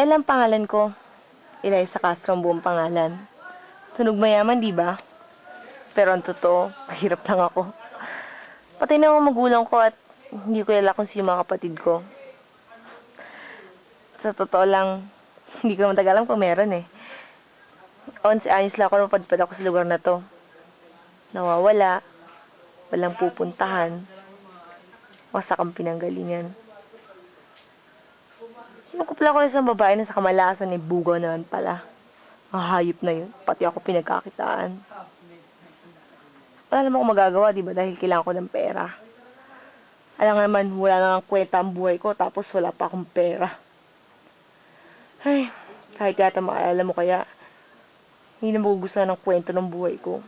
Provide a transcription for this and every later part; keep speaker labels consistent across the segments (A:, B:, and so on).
A: Elang pangalan ko. Eliza Castro ang buong pangalan. Tunog mayaman, di ba? Pero ang totoo, mahirap lang ako. Patay na ang magulang ko at hindi ko kilala kung sino mga kapatid ko. Sa totoo lang, hindi ko matagal alam kung meron eh. 11 anyos lang ako napadpad ako sa lugar na to. Nawawala, walang pupuntahan, wasak ang pinanggalingan. Nakupla ko na isang babae na sa kamalasan ni Bugaw naman pala. Ang hayop na yun, pati ako pinagkakitaan. Wala naman akong magagawa, di ba? Dahil kailangan ko ng pera. Alam nga naman, wala na ng kwenta ang buhay ko, tapos wala pa akong pera. Ay, kahit yata maalala mo kaya, hindi na magugustuhan ng kwento ng buhay ko.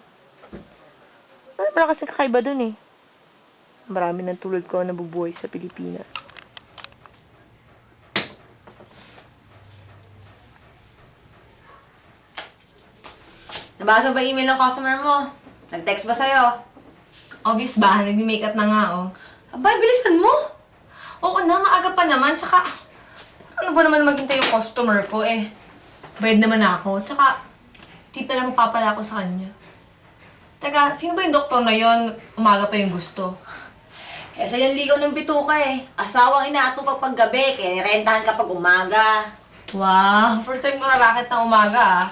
A: Ano pala kasi kakaiba dun eh. Marami ng tulad ko na nabubuhay sa Pilipinas.
B: Nabasa ba email ng customer mo? Nag-text ba sa'yo?
C: Obvious ba? Nag-makeup na nga, oh.
B: Abay, bilisan mo!
C: Oo na, maaga pa naman. Tsaka, ano ba naman maghintay yung customer ko, eh? Bayad naman ako. Tsaka, tip na lang mapapala ko sa kanya. Teka, sino ba yung doktor na yon? Umaga pa yung gusto.
B: Eh, sa yung ligaw ng bituka eh. Asawang inaato pag gabi, kaya nirentahan ka pag umaga.
C: Wow! First time ko racket ng umaga, ah.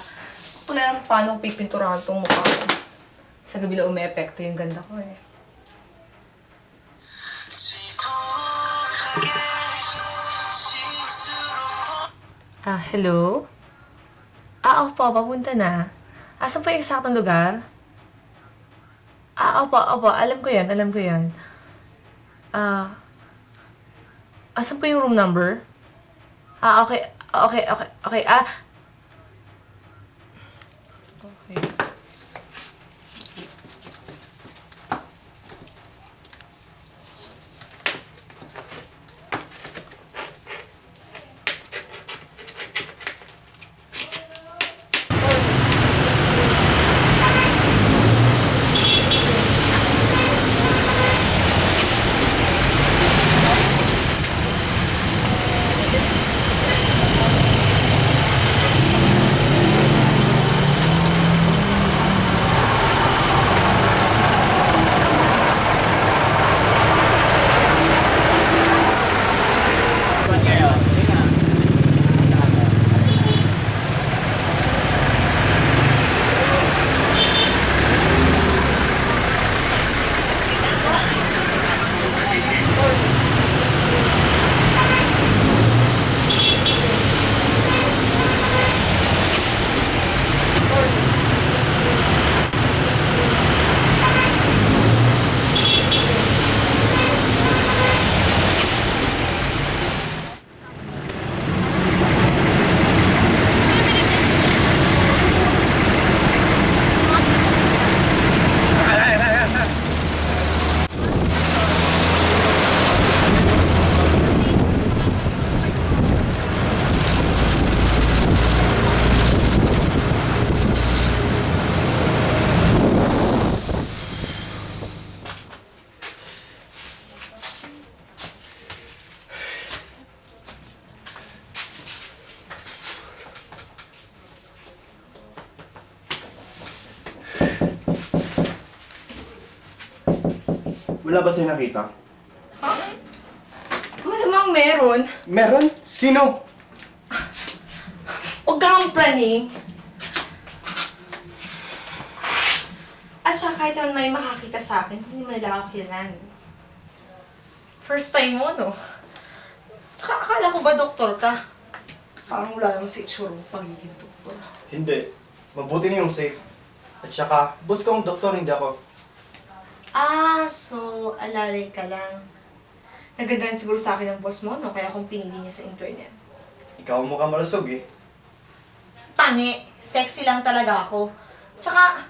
C: Ito na lang paano ko pipinturahan tong mukha ko. Sa gabi lang umi-epekto yung ganda ko, eh. Hello? Opo, papunta na. Asan po yung eksaktong lugar? Opo, alam ko yan. Asan po yung room number? Okay. Okay.
D: Wala ba sa'yo nakita?
C: Malamang meron.
D: Meron? Sino?
C: Huwag kang praning. At saka kahit naman may makakita sa akin, hindi mo nila ako kilalan. First time mo, no? Tsaka akala ko ba doktor ka? Parang wala naman sa itsura mo pagiging doktor.
D: Hindi. Mabuti na yung safe. At saka, boss ko ang doktor, hindi ako.
C: So, alalay ka lang. Nagandaan siguro sa akin ang boss mo, no? Kaya kung pinili niya sa internet.
D: Ikaw ang mukhang malusog eh.
C: Tani, sexy lang talaga ako. Tsaka,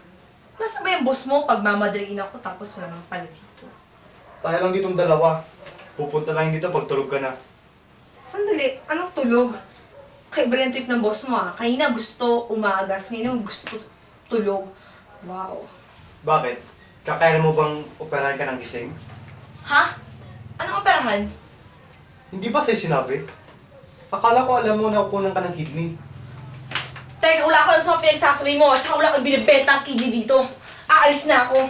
C: nasa ba yung boss mo pag mamadriin ako tapos wala nang pala dito?
D: Tayo lang ditong dalawa. Pupunta lang dito pag tulog ka na.
C: Sandali, anong tulog? Kaiba yung trip ng boss mo, ah. Kanina gusto umagas, ngayon gusto tulog. Wow.
D: Bakit? Kakayanan mo bang operahan ka ng gising?
C: Ha? Anong operahan?
D: Hindi ba sa'yo sinabi? Akala ko alam mo na kukunan ka ng kidney.
C: Teka, wala ko lang sa mga pinagsasabi mo at saka wala kang binibenta ang kidney dito. Aalis na ako.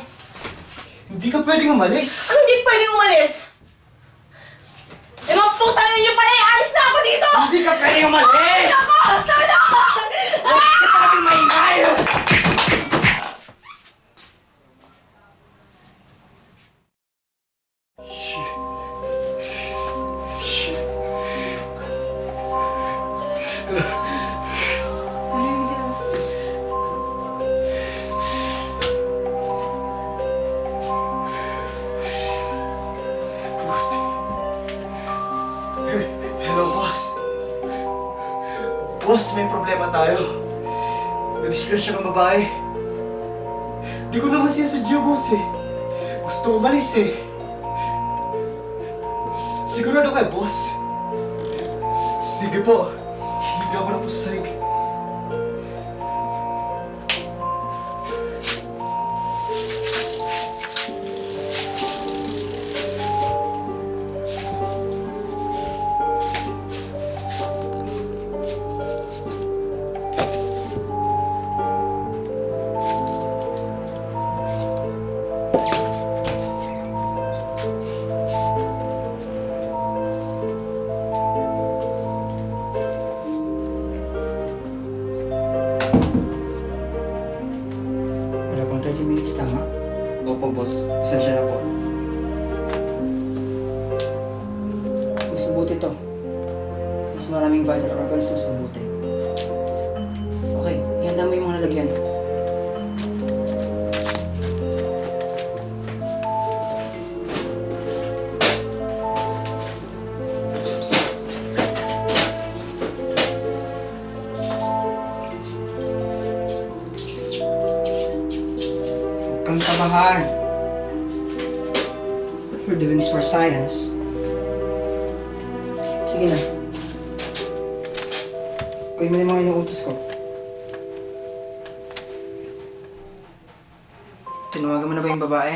D: Hindi ka pwedeng umalis.
C: Ano hindi pwedeng umalis? Eh, mga putang ninyo pala eh! Alis na ako dito!
D: Hindi ka pwedeng umalis!
C: Ako! Tulong!
D: Huwag ka sabing maingay! Hello, boss. Boss, may problema tayo. Nag-disgrasya ng babae. Di ko naman sinasadya, boss eh. Gusto umalis eh. Sigurado kayo, boss? Sige po. Hindi ako na po sa sahig.
E: Wala pang 30 minutes tama?
D: Opo, boss. Pasensya na po.
E: Mas mabuti to. Mas maraming vital organs, mas mabuti. Okay, ihanda mo yung mga lalagyan. Huwag kang kabahan. We're doing this for science. Sige na. Kunin mo na yung mga inuutos ko. Tinawagan mo na ba yung babae?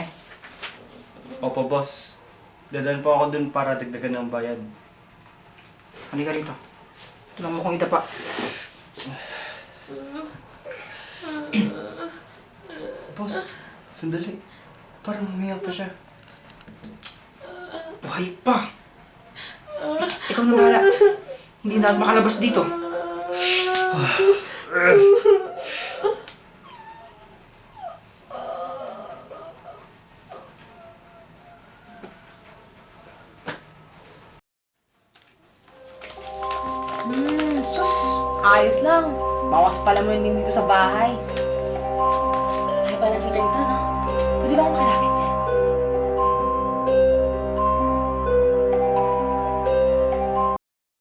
D: Opo, boss. Dadaan po ako dun para dagdagan ng bayad.
E: Halika rito. Tulungan mo kong idapa.
D: Boss, sandali. Parang umiyak pa siya.
E: Buhay pa! Ikaw na bahala. Hindi na ako makalabas dito.
B: Sus! Ayos lang. Bawas pala mo din dito sa bahay. Ay, pala kita ito, no? Pwede ba akong makalapit?